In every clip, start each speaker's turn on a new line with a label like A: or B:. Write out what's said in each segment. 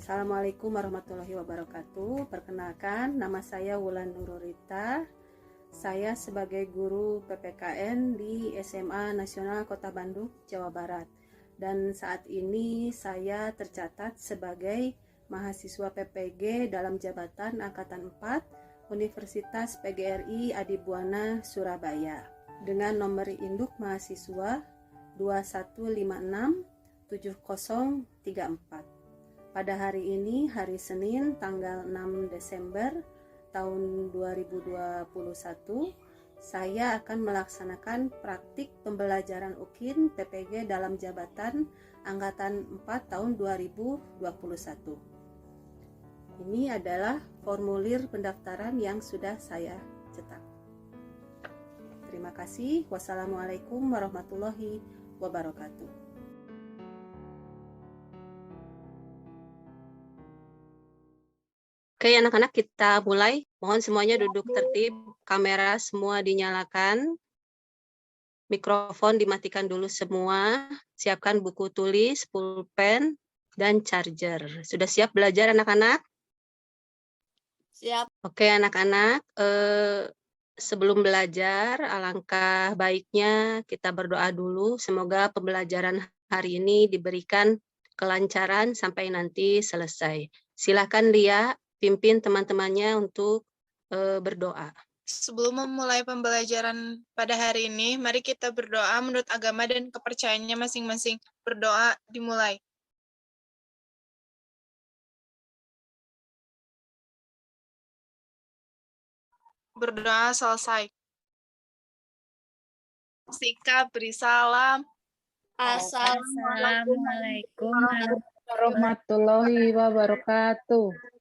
A: Assalamualaikum warahmatullahi wabarakatuh. Perkenalkan, nama saya Wulan Nururita. Saya sebagai guru PPKN di SMA Nasional Kota Bandung, Jawa Barat. Dan saat ini saya tercatat sebagai mahasiswa PPG dalam jabatan Angkatan 4 Universitas PGRI Adibuana, Surabaya. Dengan nomor induk mahasiswa 21567034. Pada hari ini, hari Senin, tanggal 6 Desember tahun 2021, saya akan melaksanakan praktik pembelajaran UKIN PPG dalam jabatan Angkatan 4 tahun 2021. Ini adalah formulir pendaftaran yang sudah saya cetak. Terima kasih. Wassalamualaikum warahmatullahi wabarakatuh.
B: Oke, anak-anak, kita mulai. Mohon semuanya duduk tertib, kamera semua dinyalakan, mikrofon dimatikan dulu semua, siapkan buku tulis, pulpen, dan charger. Sudah siap belajar anak-anak?
C: Siap.
B: Oke anak-anak, sebelum belajar, alangkah baiknya kita berdoa dulu. Semoga pembelajaran hari ini diberikan kelancaran sampai nanti selesai. Silakan Lia, pimpin teman-temannya untuk berdoa.
C: Sebelum memulai pembelajaran pada hari ini, mari kita berdoa menurut agama dan kepercayaannya masing-masing. Berdoa dimulai. Berdoa selesai. Sikap beri salam.
D: Assalamualaikum warahmatullahi wabarakatuh.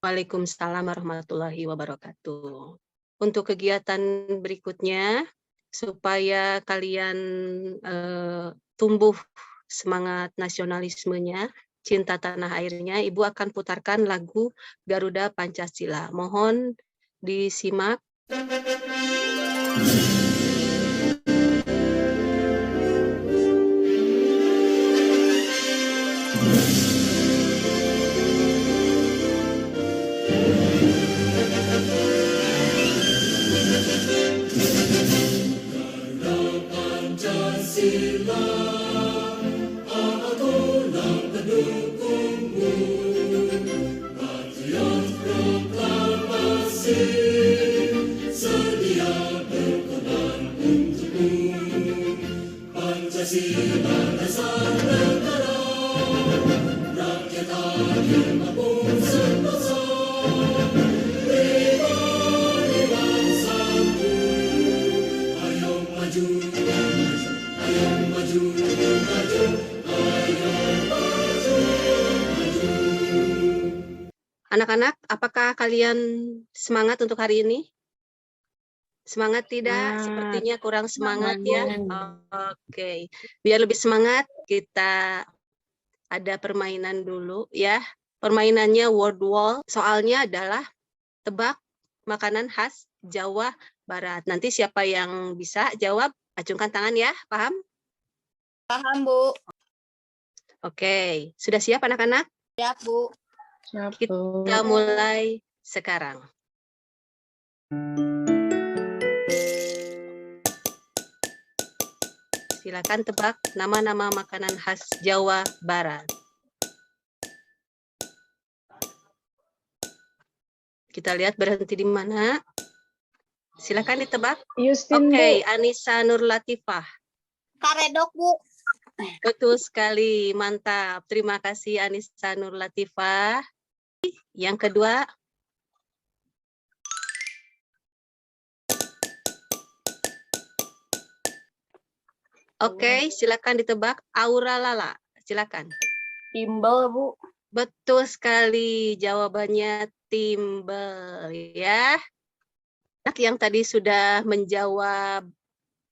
B: Waalaikumsalam warahmatullahi wabarakatuh. Untuk kegiatan berikutnya, supaya kalian tumbuh semangat nasionalismenya, cinta tanah airnya, Ibu akan putarkan lagu Garuda Pancasila. Mohon disimak. Anak-anak, apakah kalian semangat untuk hari ini? Semangat tidak? Sepertinya kurang semangat ya. Oke. Biar lebih semangat, kita ada permainan dulu ya. Permainannya word wall. Soalnya adalah tebak makanan khas Jawa Barat. Nanti siapa yang bisa jawab, acungkan tangan ya. Paham?
C: Paham, Bu.
B: Oke. Sudah siap anak-anak?
C: Siap, Bu.
B: Kita mulai sekarang. Silakan tebak nama-nama makanan khas Jawa Barat. Kita lihat berhenti di mana. Silakan ditebak. Oke, Anissa Nur Latifah.
C: Karedok, Bu.
B: Betul sekali, mantap. Terima kasih Anissa Nur Latifah. Yang kedua. Oke, silakan ditebak. Aura Lala, silakan.
D: Timbel, Bu.
B: Betul sekali, jawabannya timbel ya. Anak yang tadi sudah menjawab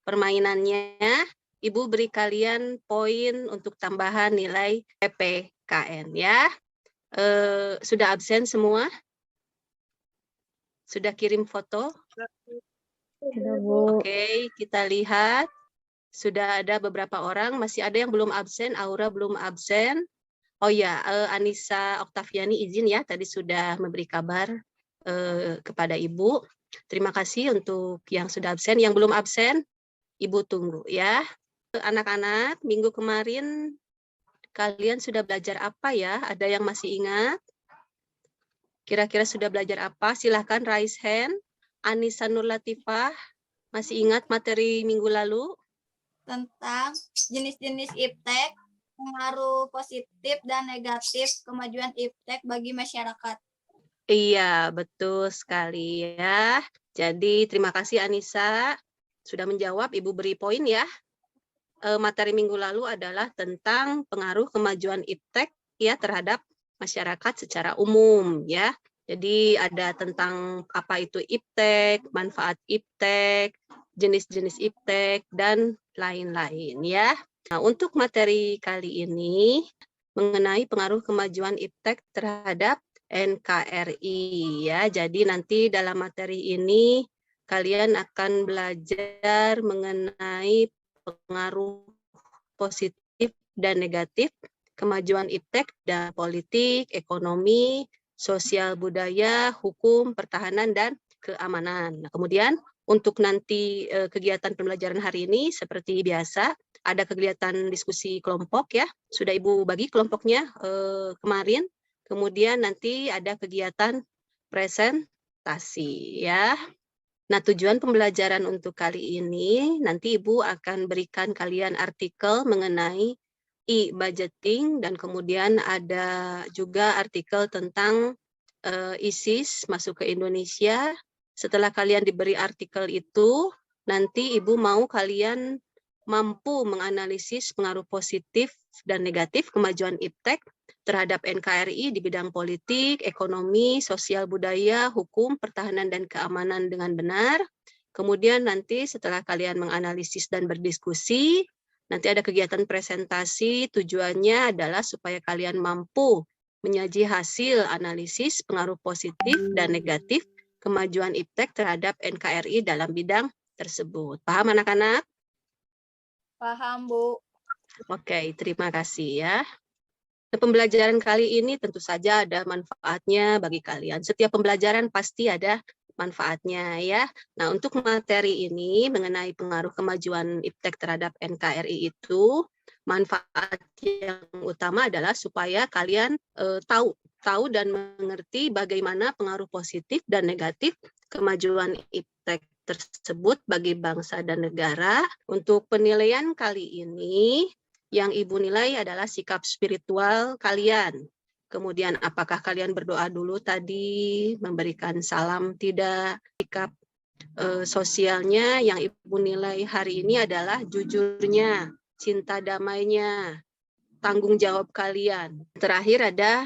B: permainannya, Ibu beri kalian poin untuk tambahan nilai PPKN ya. Sudah absen semua? Sudah kirim foto?
D: Sudah, Bu.
B: Oke, kita lihat. Sudah ada beberapa orang, masih ada yang belum absen, Aura belum absen. Oh ya, Anissa Oktaviani izin ya, tadi sudah memberi kabar kepada Ibu. Terima kasih untuk yang sudah absen. Yang belum absen, Ibu tunggu ya. Anak-anak, minggu kemarin kalian sudah belajar apa ya? Ada yang masih ingat? Kira-kira sudah belajar apa? Silahkan raise hand. Anissa Nur Latifah, masih ingat materi minggu lalu?
E: Tentang jenis-jenis iptek, pengaruh positif dan negatif kemajuan iptek bagi masyarakat.
B: Iya, betul sekali ya. Jadi terima kasih Anissa sudah menjawab. Ibu beri poin ya. Materi minggu lalu adalah tentang pengaruh kemajuan iptek ya terhadap masyarakat secara umum ya. Jadi ada tentang apa itu iptek, manfaat iptek, jenis-jenis iptek dan lain-lain ya. Nah, untuk materi kali ini mengenai pengaruh kemajuan iptek terhadap NKRI ya. Jadi nanti dalam materi ini kalian akan belajar mengenai pengaruh positif dan negatif kemajuan iptek dan politik, ekonomi, sosial budaya, hukum, pertahanan, dan keamanan. Nah, kemudian untuk nanti kegiatan pembelajaran hari ini seperti biasa, ada kegiatan diskusi kelompok ya, sudah Ibu bagi kelompoknya kemarin. Kemudian nanti ada kegiatan presentasi ya. Nah, tujuan pembelajaran untuk kali ini, nanti Ibu akan berikan kalian artikel mengenai e-budgeting, dan kemudian ada juga artikel tentang ISIS masuk ke Indonesia. Setelah kalian diberi artikel itu, nanti Ibu mau kalian mampu menganalisis pengaruh positif dan negatif kemajuan iptek terhadap NKRI di bidang politik, ekonomi, sosial budaya, hukum, pertahanan, dan keamanan dengan benar. Kemudian nanti setelah kalian menganalisis dan berdiskusi, nanti ada kegiatan presentasi, tujuannya adalah supaya kalian mampu menyaji hasil analisis pengaruh positif dan negatif kemajuan iptek terhadap NKRI dalam bidang tersebut. Paham anak-anak?
E: Paham, Bu.
B: Oke, terima kasih ya. Nah, pembelajaran kali ini tentu saja ada manfaatnya bagi kalian. Setiap pembelajaran pasti ada manfaatnya ya. Nah, untuk materi ini mengenai pengaruh kemajuan iptek terhadap NKRI itu, manfaat yang utama adalah supaya kalian tahu dan mengerti bagaimana pengaruh positif dan negatif kemajuan iptek tersebut bagi bangsa dan negara. Untuk penilaian kali ini, yang Ibu nilai adalah sikap spiritual kalian. Kemudian apakah kalian berdoa dulu tadi, memberikan salam tidak, sikap sosialnya yang Ibu nilai hari ini adalah jujurnya, cinta damainya, tanggung jawab kalian. Terakhir ada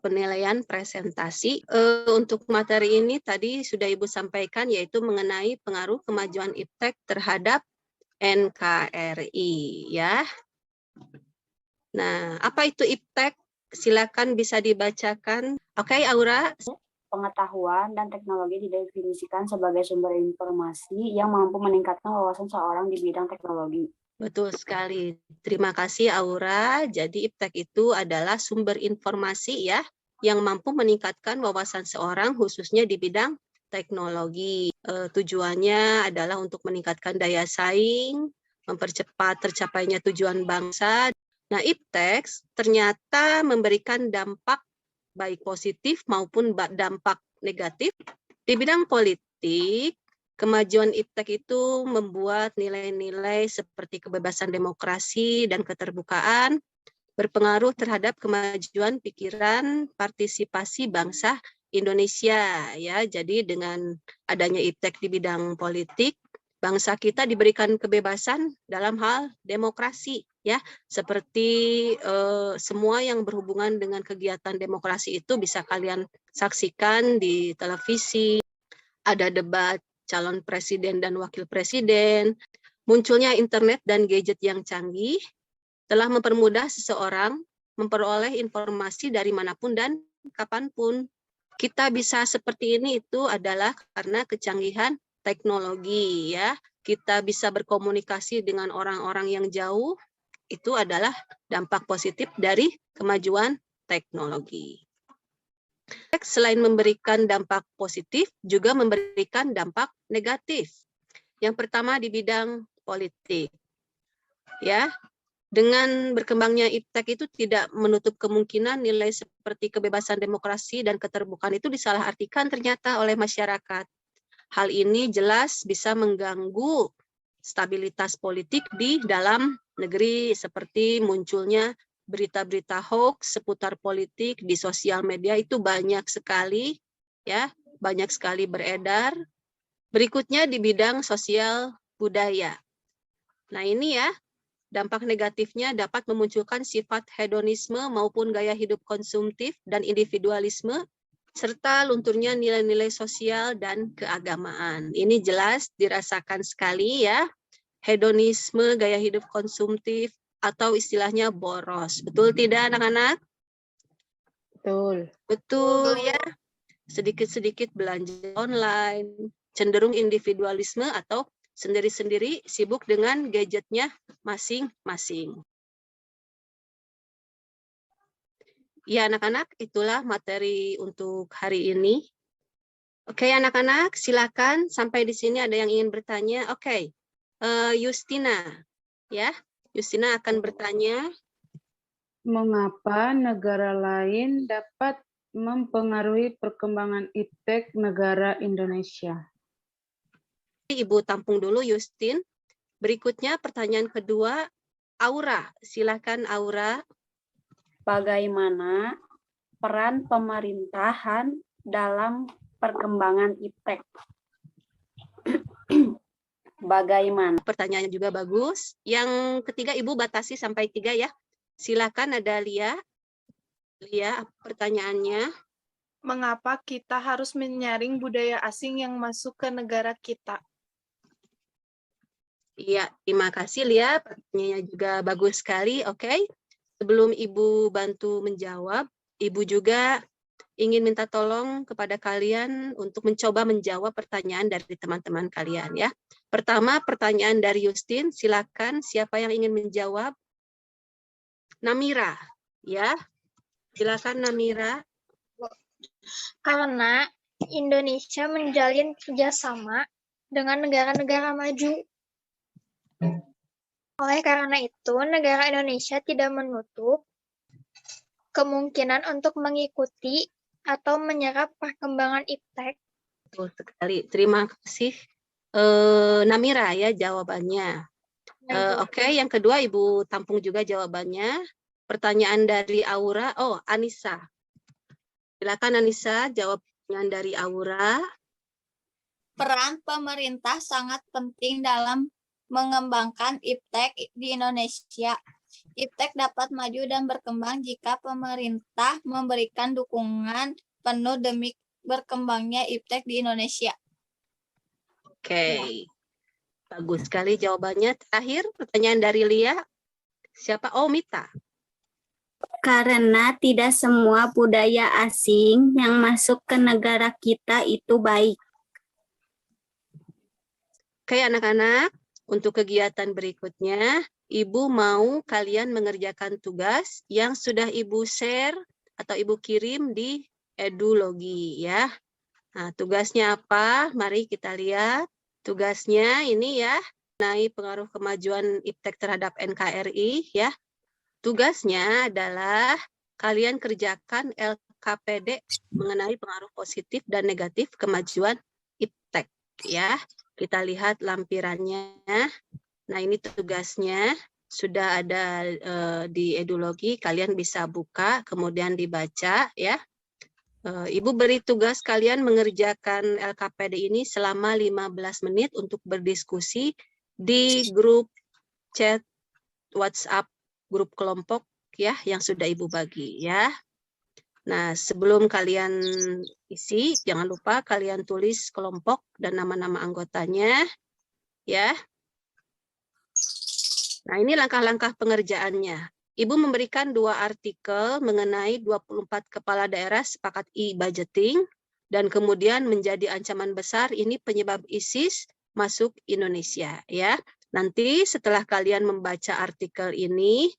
B: penilaian presentasi. Untuk materi ini tadi sudah Ibu sampaikan, yaitu mengenai pengaruh kemajuan iptek terhadap NKRI ya. Nah, apa itu iptek? Silakan bisa dibacakan. Oke, Aura.
F: Pengetahuan dan teknologi didefinisikan sebagai sumber informasi yang mampu meningkatkan wawasan seorang di bidang teknologi.
B: Betul sekali. Terima kasih, Aura. Jadi iptek itu adalah sumber informasi ya, yang mampu meningkatkan wawasan seorang khususnya di bidang teknologi. Tujuannya adalah untuk meningkatkan daya saing, mempercepat tercapainya tujuan bangsa. Nah, iptek ternyata memberikan dampak baik positif maupun dampak negatif. Di bidang politik, kemajuan iptek itu membuat nilai-nilai seperti kebebasan demokrasi dan keterbukaan berpengaruh terhadap kemajuan pikiran partisipasi bangsa Indonesia ya. Jadi dengan adanya iptek di bidang politik, bangsa kita diberikan kebebasan dalam hal demokrasi ya, seperti semua yang berhubungan dengan kegiatan demokrasi itu bisa kalian saksikan di televisi, ada debat calon presiden dan wakil presiden, munculnya internet dan gadget yang canggih telah mempermudah seseorang memperoleh informasi dari manapun dan kapanpun. Kita bisa seperti ini itu adalah karena kecanggihan teknologi ya. Kita bisa berkomunikasi dengan orang-orang yang jauh itu adalah dampak positif dari kemajuan teknologi. Selain memberikan dampak positif, juga memberikan dampak negatif. Yang pertama di bidang politik. Ya, dengan berkembangnya iptek itu tidak menutup kemungkinan nilai seperti kebebasan demokrasi dan keterbukaan itu disalahartikan ternyata oleh masyarakat. Hal ini jelas bisa mengganggu stabilitas politik di dalam negeri seperti munculnya berita-berita hoax seputar politik di sosial media itu banyak sekali ya, banyak sekali beredar. Berikutnya di bidang sosial budaya. Nah, ini ya, dampak negatifnya dapat memunculkan sifat hedonisme maupun gaya hidup konsumtif dan individualisme serta lunturnya nilai-nilai sosial dan keagamaan. Ini jelas dirasakan sekali ya, hedonisme, gaya hidup konsumtif, atau istilahnya boros. Betul tidak anak-anak?
D: Betul.
B: Betul ya. Sedikit-sedikit belanja online, cenderung individualisme atau sendiri-sendiri sibuk dengan gadgetnya masing-masing. Ya anak-anak, itulah materi untuk hari ini. Oke anak-anak, silakan sampai di sini ada yang ingin bertanya. Oke, Justina, ya, Justina akan bertanya.
D: Mengapa negara lain dapat mempengaruhi perkembangan iptek negara Indonesia?
B: Ibu tampung dulu, Justin. Berikutnya pertanyaan kedua, Aura. Silakan Aura.
F: Bagaimana peran pemerintahan dalam perkembangan iptek? Bagaimana?
B: Pertanyaannya juga bagus. Yang ketiga Ibu batasi sampai 3 ya. Silakan ada Lia. Lia, pertanyaannya.
C: Mengapa kita harus menyaring budaya asing yang masuk ke negara kita?
B: Iya, terima kasih Lia. Pertanyaannya juga bagus sekali. Oke. Sebelum Ibu bantu menjawab, Ibu juga ingin minta tolong kepada kalian untuk mencoba menjawab pertanyaan dari teman-teman kalian ya. Pertama, pertanyaan dari Justin. Silakan siapa yang ingin menjawab? Namira, ya. Silakan Namira.
G: Karena Indonesia menjalin kerjasama dengan negara-negara maju. Oleh karena itu, negara Indonesia tidak menutup kemungkinan untuk mengikuti atau menyerap perkembangan iptek.
B: Betul sekali. Terima kasih Namira ya jawabannya. Oke, yang kedua Ibu tampung juga jawabannya. Pertanyaan dari Aura. Oh, Anissa. Silakan Anissa, jawab pertanyaan dari Aura.
E: Peran pemerintah sangat penting dalam mengembangkan iptek di Indonesia. Iptek dapat maju dan berkembang jika pemerintah memberikan dukungan penuh demi berkembangnya iptek di Indonesia.
B: Oke, bagus sekali jawabannya. Terakhir, pertanyaan dari Lia. Siapa? Oh, Mita.
H: Karena tidak semua budaya asing yang masuk ke negara kita itu baik.
B: Oke, anak-anak. Untuk kegiatan berikutnya, Ibu mau kalian mengerjakan tugas yang sudah Ibu share atau Ibu kirim di Edulogi ya. Nah, tugasnya apa? Mari kita lihat. Tugasnya ini ya, mengenai pengaruh kemajuan iptek terhadap NKRI ya. Tugasnya adalah kalian kerjakan LKPD mengenai pengaruh positif dan negatif kemajuan iptek ya. Kita lihat lampirannya. Nah, ini tugasnya sudah ada di Edulogi. Kalian bisa buka, kemudian dibaca ya. Ibu beri tugas kalian mengerjakan LKPD ini selama 15 menit untuk berdiskusi di grup chat WhatsApp grup kelompok ya yang sudah Ibu bagi ya. Nah, sebelum kalian isi, jangan lupa kalian tulis kelompok dan nama-nama anggotanya ya. Nah, ini langkah-langkah pengerjaannya. Ibu memberikan 2 artikel mengenai 24 kepala daerah sepakat e-budgeting dan kemudian menjadi ancaman besar ini penyebab ISIS masuk Indonesia ya. Nanti setelah kalian membaca artikel ini,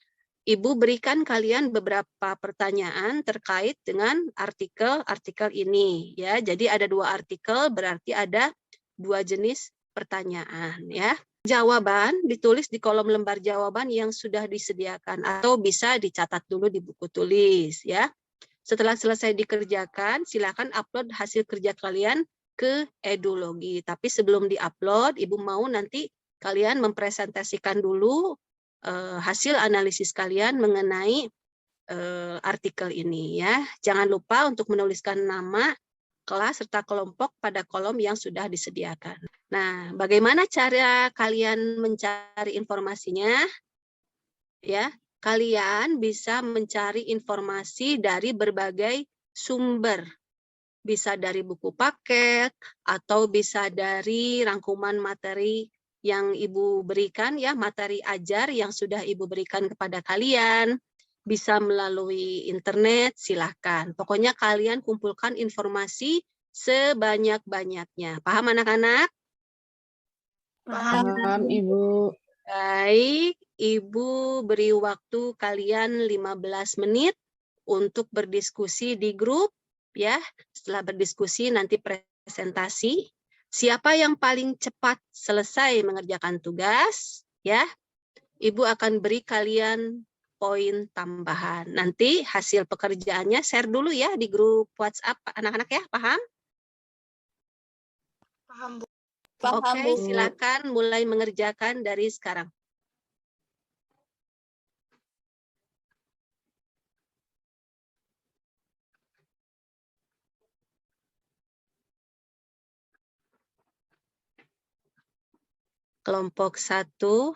B: Ibu berikan kalian beberapa pertanyaan terkait dengan artikel-artikel ini ya. Jadi ada 2 artikel, berarti ada 2 jenis pertanyaan ya. Jawaban ditulis di kolom lembar jawaban yang sudah disediakan atau bisa dicatat dulu di buku tulis ya. Setelah selesai dikerjakan, silakan upload hasil kerja kalian ke Edulogi. Tapi sebelum diupload, Ibu mau nanti kalian mempresentasikan dulu hasil analisis kalian mengenai artikel ini ya. Jangan lupa untuk menuliskan nama, kelas, serta kelompok pada kolom yang sudah disediakan. Nah, bagaimana cara kalian mencari informasinya? Ya, kalian bisa mencari informasi dari berbagai sumber. Bisa dari buku paket, atau bisa dari rangkuman materi yang Ibu berikan ya, materi ajar yang sudah Ibu berikan kepada kalian, bisa melalui internet, silahkan. Pokoknya kalian kumpulkan informasi sebanyak-banyaknya. Paham anak-anak?
D: Paham, Ibu.
B: Baik, Ibu beri waktu kalian 15 menit untuk berdiskusi di grup ya. Setelah berdiskusi nanti presentasi. Siapa yang paling cepat selesai mengerjakan tugas, ya, Ibu akan beri kalian poin tambahan. Nanti hasil pekerjaannya share dulu ya di grup WhatsApp anak-anak ya, paham?
C: Paham, Bu.
E: Paham,
B: Oke,
E: Bu.
B: silakan mulai mengerjakan dari sekarang. Kelompok 1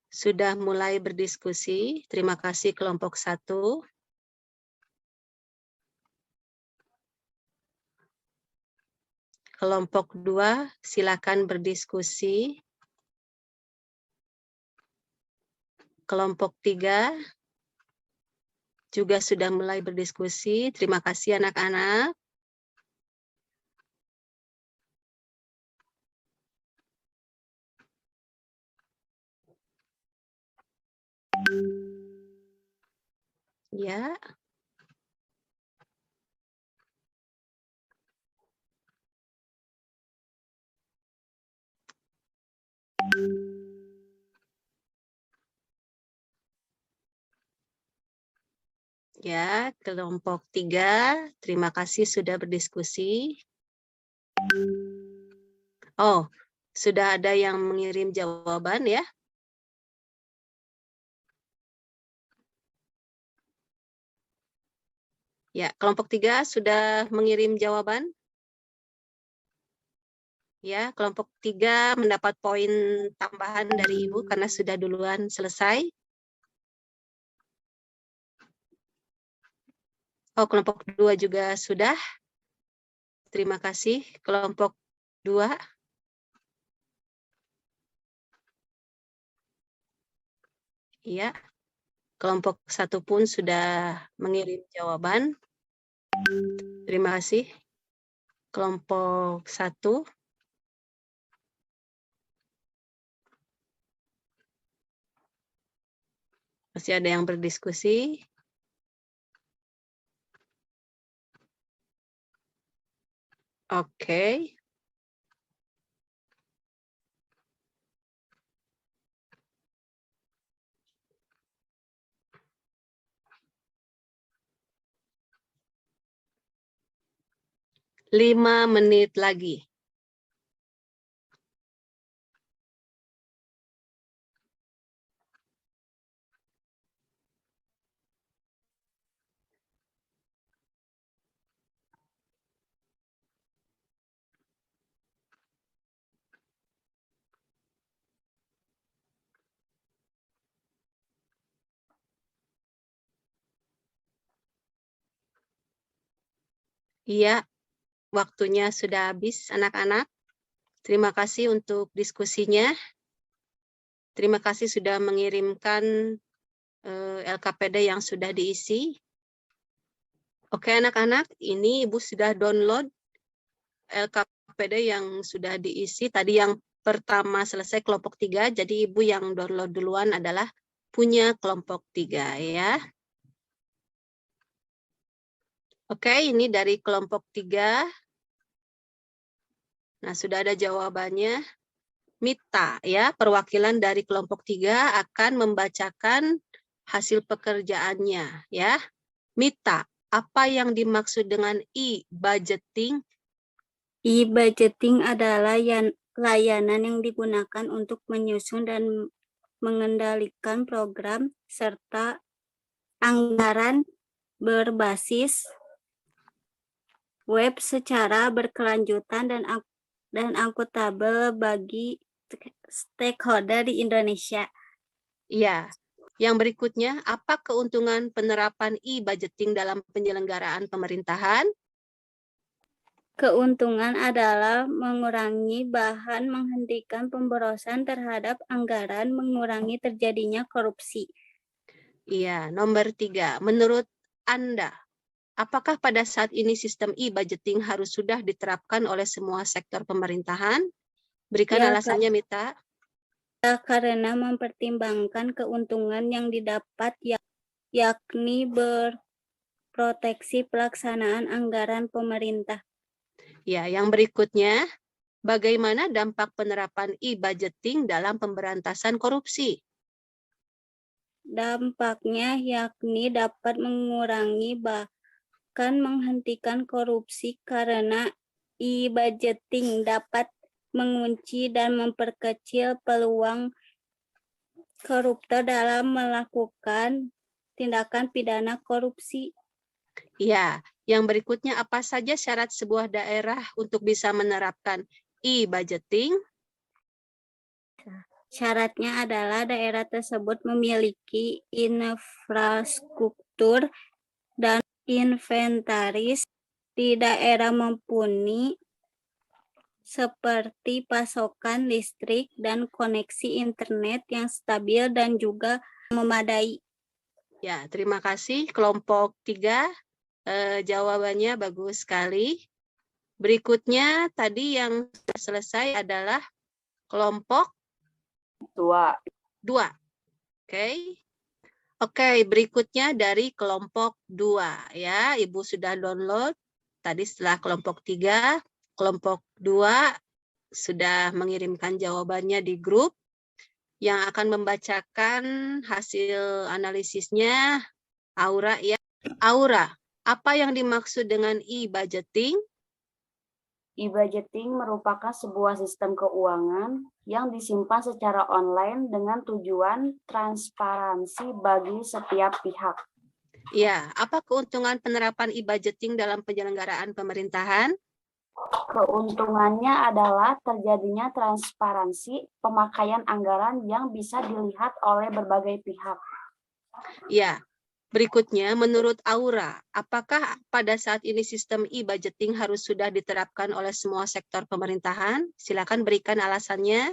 B: sudah mulai berdiskusi. Terima kasih kelompok 1. Kelompok 2 silakan berdiskusi. Kelompok 3 juga sudah mulai berdiskusi. Terima kasih anak-anak. Ya. Ya, kelompok 3, terima kasih sudah berdiskusi. Oh, sudah ada yang mengirim jawaban ya? Ya, kelompok 3 sudah mengirim jawaban? Ya, kelompok 3 mendapat poin tambahan dari Ibu karena sudah duluan selesai. Oh, kelompok 2 juga sudah. Terima kasih. Kelompok 2. Iya. Kelompok 1 pun sudah mengirim jawaban. Terima kasih. Kelompok 1. Masih ada yang berdiskusi. Oke. Lima menit lagi. Iya, waktunya sudah habis anak-anak. Terima kasih untuk diskusinya. Terima kasih sudah mengirimkan LKPD yang sudah diisi. Oke anak-anak, ini Ibu sudah download LKPD yang sudah diisi. Tadi yang pertama selesai kelompok 3, jadi Ibu yang download duluan adalah punya kelompok 3 ya. Oke, ini dari kelompok 3. Nah, sudah ada jawabannya. Mita ya, perwakilan dari kelompok 3 akan membacakan hasil pekerjaannya ya. Mita, apa yang dimaksud dengan e-budgeting?
H: E-budgeting adalah layanan yang digunakan untuk menyusun dan mengendalikan program serta anggaran berbasis web secara berkelanjutan dan akuntabel bagi stakeholder di Indonesia.
B: Iya. Yang berikutnya, apa keuntungan penerapan e-budgeting dalam penyelenggaraan pemerintahan?
H: Keuntungan adalah mengurangi bahan, menghentikan pemborosan terhadap anggaran, mengurangi terjadinya korupsi.
B: Iya, nomor 3. Menurut Anda, apakah pada saat ini sistem e-budgeting harus sudah diterapkan oleh semua sektor pemerintahan? Berikan
H: Ya,
B: alasannya, Mita.
H: karena mempertimbangkan keuntungan yang didapat yakni berproteksi pelaksanaan anggaran pemerintah.
B: Ya, yang berikutnya, bagaimana dampak penerapan e-budgeting dalam pemberantasan korupsi?
H: Dampaknya yakni dapat mengurangi bahkan menghentikan korupsi karena e-budgeting dapat mengunci dan memperkecil peluang koruptor dalam melakukan tindakan pidana korupsi.
B: Ya, yang berikutnya apa saja syarat sebuah daerah untuk bisa menerapkan e-budgeting?
H: Syaratnya adalah daerah tersebut memiliki infrastruktur dan inventaris di daerah mumpuni seperti pasokan listrik dan koneksi internet yang stabil dan juga memadai.
B: Ya, terima kasih. Kelompok 3, jawabannya bagus sekali. Berikutnya, tadi yang sudah selesai adalah kelompok
F: 2.
B: 2. Oke, berikutnya dari kelompok 2 ya. Ibu sudah download. Tadi setelah kelompok 3, kelompok 2 sudah mengirimkan jawabannya di grup. Yang akan membacakan hasil analisisnya Aura ya. Aura, apa yang dimaksud dengan e-budgeting?
F: E-budgeting merupakan sebuah sistem keuangan yang disimpan secara online dengan tujuan transparansi bagi setiap pihak.
B: Ya, apa keuntungan penerapan e-budgeting dalam penyelenggaraan pemerintahan?
F: Keuntungannya adalah terjadinya transparansi pemakaian anggaran yang bisa dilihat oleh berbagai pihak.
B: Ya, berikutnya menurut Aura, apakah pada saat ini sistem e-budgeting harus sudah diterapkan oleh semua sektor pemerintahan? Silakan berikan alasannya.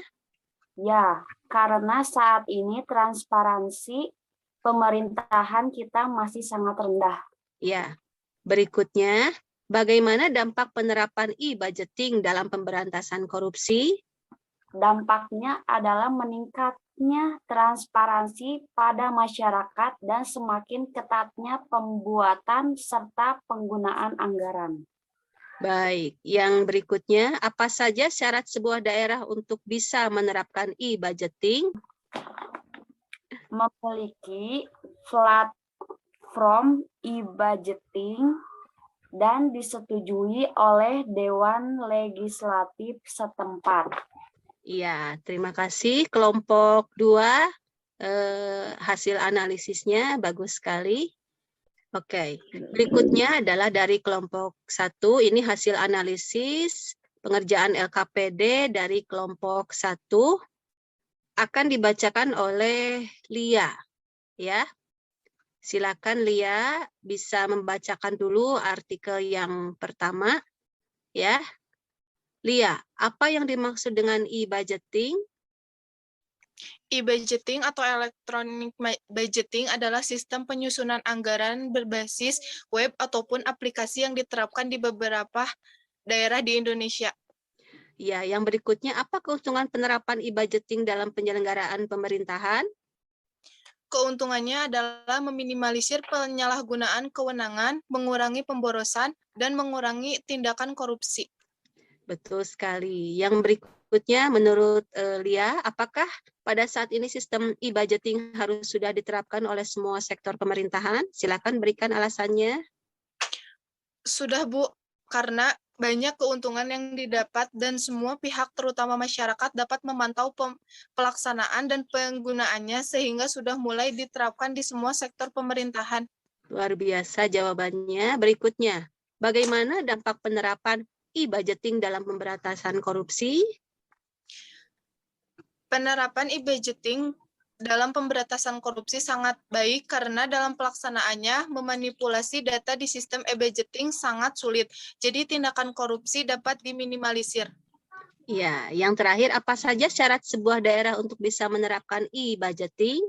F: Ya, karena saat ini transparansi pemerintahan kita masih sangat rendah.
B: Ya, berikutnya, bagaimana dampak penerapan e-budgeting dalam pemberantasan korupsi?
F: Dampaknya adalah meningkatnya transparansi pada masyarakat dan semakin ketatnya pembuatan serta penggunaan anggaran.
B: Baik, yang berikutnya, apa saja syarat sebuah daerah untuk bisa menerapkan e-budgeting?
F: Memiliki platform e-budgeting dan disetujui oleh Dewan Legislatif setempat.
B: Iya, terima kasih. Kelompok 2, hasil analisisnya bagus sekali. Oke, berikutnya adalah dari kelompok 1, ini hasil analisis pengerjaan LKPD dari kelompok 1 akan dibacakan oleh Lia. Ya, silakan Lia bisa membacakan dulu artikel yang pertama. Ya, Lia, apa yang dimaksud dengan e-budgeting?
C: E-budgeting atau electronic budgeting adalah sistem penyusunan anggaran berbasis web ataupun aplikasi yang diterapkan di beberapa daerah di Indonesia.
B: Ya, yang berikutnya, apa keuntungan penerapan e-budgeting dalam penyelenggaraan pemerintahan?
C: Keuntungannya adalah meminimalisir penyalahgunaan kewenangan, mengurangi pemborosan, dan mengurangi tindakan korupsi.
B: Betul sekali. Yang berikutnya, menurut Lia, apakah pada saat ini sistem e-budgeting harus sudah diterapkan oleh semua sektor pemerintahan? Silakan berikan alasannya.
C: Sudah, Bu, karena banyak keuntungan yang didapat dan semua pihak terutama masyarakat dapat memantau pelaksanaan dan penggunaannya sehingga sudah mulai diterapkan di semua sektor pemerintahan.
B: Luar biasa jawabannya. Berikutnya, bagaimana dampak penerapan e-budgeting dalam pemberantasan korupsi?
C: Penerapan e-budgeting dalam pemberantasan korupsi sangat baik karena dalam pelaksanaannya memanipulasi data di sistem e-budgeting sangat sulit. Jadi tindakan korupsi dapat diminimalisir.
B: Ya, yang terakhir, apa saja syarat sebuah daerah untuk bisa menerapkan e-budgeting?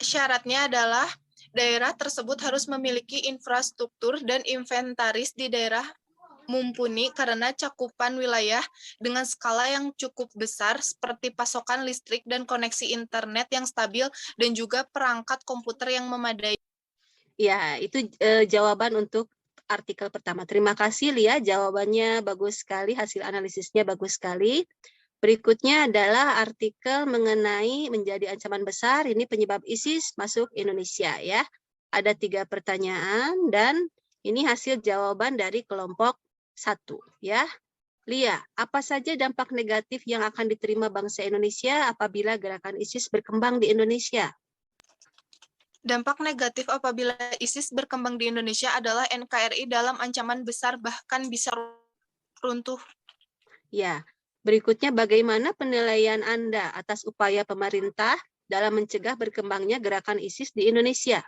C: Syaratnya adalah daerah tersebut harus memiliki infrastruktur dan inventaris di daerah mumpuni karena cakupan wilayah dengan skala yang cukup besar seperti pasokan listrik dan koneksi internet yang stabil dan juga perangkat komputer yang memadai.
B: Ya, itu jawaban untuk artikel pertama. Terima kasih Lia, jawabannya bagus sekali, hasil analisisnya bagus sekali. Berikutnya adalah artikel mengenai menjadi ancaman besar, ini penyebab ISIS masuk Indonesia ya. Ada 3 pertanyaan dan ini hasil jawaban dari kelompok 1 ya. Lia, apa saja dampak negatif yang akan diterima bangsa Indonesia apabila gerakan ISIS berkembang di Indonesia?
C: Dampak negatif apabila ISIS berkembang di Indonesia adalah NKRI dalam ancaman besar bahkan bisa runtuh.
B: Ya, berikutnya bagaimana penilaian Anda atas upaya pemerintah dalam mencegah berkembangnya gerakan ISIS di Indonesia?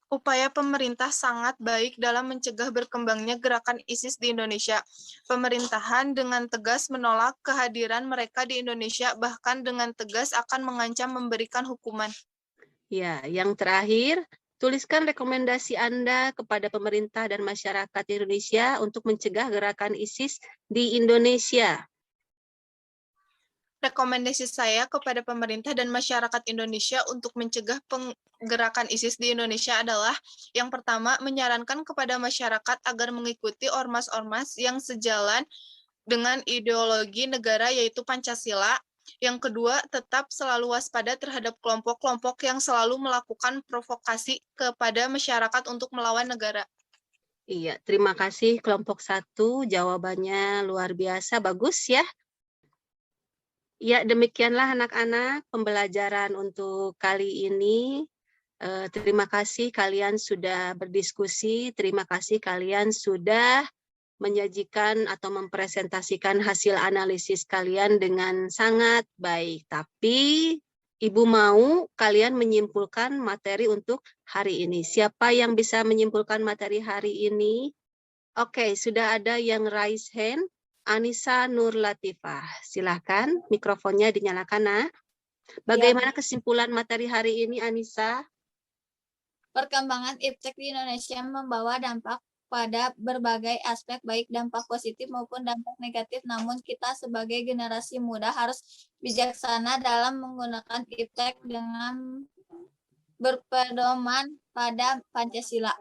C: Upaya pemerintah sangat baik dalam mencegah berkembangnya gerakan ISIS di Indonesia. Pemerintahan dengan tegas menolak kehadiran mereka di Indonesia, bahkan dengan tegas akan mengancam memberikan hukuman.
B: Ya, yang terakhir, tuliskan rekomendasi Anda kepada pemerintah dan masyarakat Indonesia untuk mencegah gerakan ISIS di Indonesia.
C: Rekomendasi saya kepada pemerintah dan masyarakat Indonesia untuk mencegah gerakan ISIS di Indonesia adalah yang pertama, menyarankan kepada masyarakat agar mengikuti ormas-ormas yang sejalan dengan ideologi negara yaitu Pancasila. Yang kedua, tetap selalu waspada terhadap kelompok-kelompok yang selalu melakukan provokasi kepada masyarakat untuk melawan negara.
B: Iya, terima kasih kelompok 1, jawabannya luar biasa, bagus ya. Ya, demikianlah anak-anak pembelajaran untuk kali ini. Terima kasih kalian sudah berdiskusi, terima kasih kalian sudah menyajikan atau mempresentasikan hasil analisis kalian dengan sangat baik. Tapi Ibu mau kalian menyimpulkan materi untuk hari ini. Siapa yang bisa menyimpulkan materi hari ini? Oke, sudah ada yang raise hand. Anissa Nur Latifah, silakan mikrofonnya dinyalakan, Nak. Bagaimana kesimpulan materi hari ini, Anissa?
E: Perkembangan iptek di Indonesia membawa dampak pada berbagai aspek, baik dampak positif maupun dampak negatif. Namun kita sebagai generasi muda harus bijaksana dalam menggunakan iptek dengan berpedoman pada Pancasila.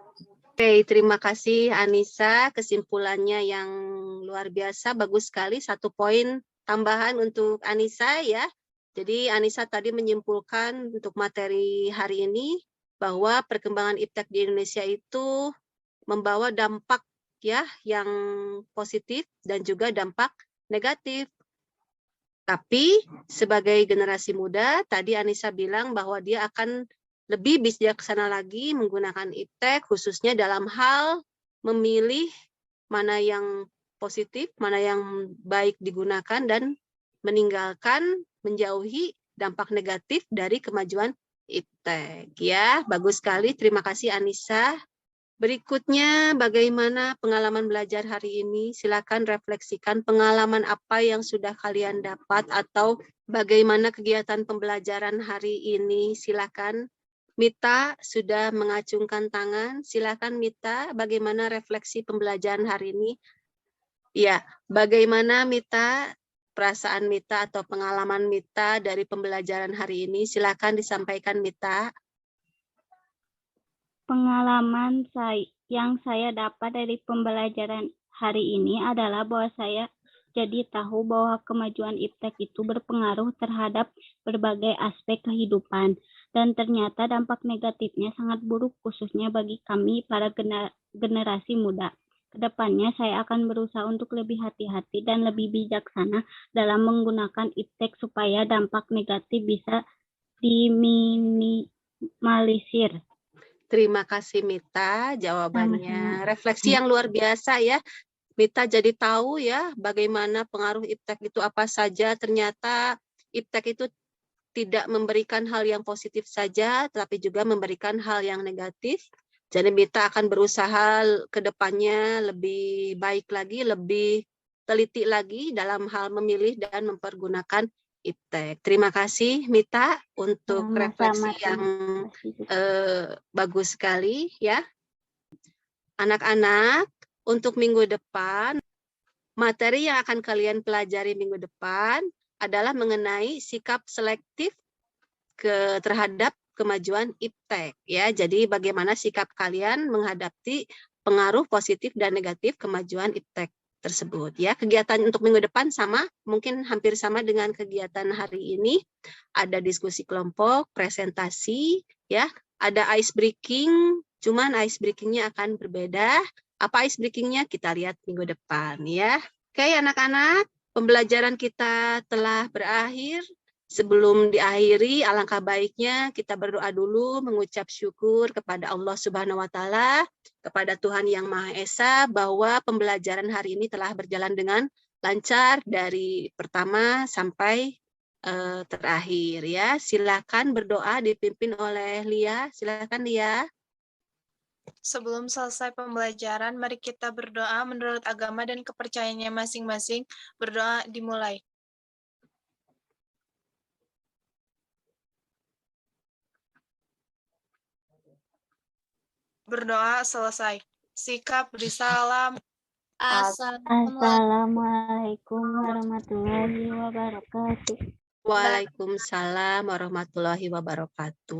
B: Oke, terima kasih Anissa. Kesimpulannya yang luar biasa, bagus sekali. 1 poin tambahan untuk Anissa ya. Jadi Anissa tadi menyimpulkan untuk materi hari ini bahwa perkembangan iptek di Indonesia itu membawa dampak ya yang positif dan juga dampak negatif. Tapi sebagai generasi muda, tadi Anissa bilang bahwa dia akan lebih bijaksana lagi menggunakan iptek, khususnya dalam hal memilih mana yang positif, mana yang baik digunakan, dan meninggalkan, menjauhi dampak negatif dari kemajuan iptek. Ya, bagus sekali. Terima kasih Anissa. Berikutnya, bagaimana pengalaman belajar hari ini? Silakan refleksikan pengalaman apa yang sudah kalian dapat atau bagaimana kegiatan pembelajaran hari ini. Silakan. Mita sudah mengacungkan tangan. Silakan Mita, bagaimana refleksi pembelajaran hari ini? Ya, bagaimana Mita, perasaan Mita atau pengalaman Mita dari pembelajaran hari ini? Silakan disampaikan Mita.
H: Pengalaman yang saya dapat dari pembelajaran hari ini adalah bahwa saya jadi tahu bahwa kemajuan iptek itu berpengaruh terhadap berbagai aspek kehidupan. Dan ternyata dampak negatifnya sangat buruk khususnya bagi kami para generasi muda. Kedepannya saya akan berusaha untuk lebih hati-hati dan lebih bijaksana dalam menggunakan iptek supaya dampak negatif bisa diminimalisir.
B: Terima kasih Mita, jawabannya. Refleksi yang luar biasa ya. Mita jadi tahu ya bagaimana pengaruh iptek itu apa saja. Ternyata iptek itu tidak memberikan hal yang positif saja, tapi juga memberikan hal yang negatif. Jadi Mita akan berusaha ke depannya lebih baik lagi, lebih teliti lagi dalam hal memilih dan mempergunakan iptek. Terima kasih Mita untuk refleksi yang bagus sekali ya. Anak-anak, untuk minggu depan, materi yang akan kalian pelajari minggu depan adalah mengenai sikap selektif terhadap kemajuan iptek ya. Jadi bagaimana sikap kalian menghadapi pengaruh positif dan negatif kemajuan iptek tersebut ya. Kegiatan untuk minggu depan sama, mungkin hampir sama dengan kegiatan hari ini. Ada diskusi kelompok, presentasi ya, ada ice breaking, cuman ice breakingnya akan berbeda. Apa ice breakingnya kita lihat minggu depan ya. Oke anak-anak, pembelajaran kita telah berakhir. Sebelum diakhiri, alangkah baiknya kita berdoa dulu, mengucap syukur kepada Allah Subhanahu wa Ta'ala, kepada Tuhan Yang Maha Esa, bahwa pembelajaran hari ini telah berjalan dengan lancar dari pertama sampai terakhir ya. Silakan berdoa dipimpin oleh Lia. Silakan Lia.
C: Sebelum selesai pembelajaran, mari kita berdoa menurut agama dan kepercayaannya masing-masing. Berdoa dimulai. Berdoa selesai. Sikap risalam.
H: Assalamualaikum warahmatullahi wabarakatuh.
B: Waalaikumsalam warahmatullahi wabarakatuh.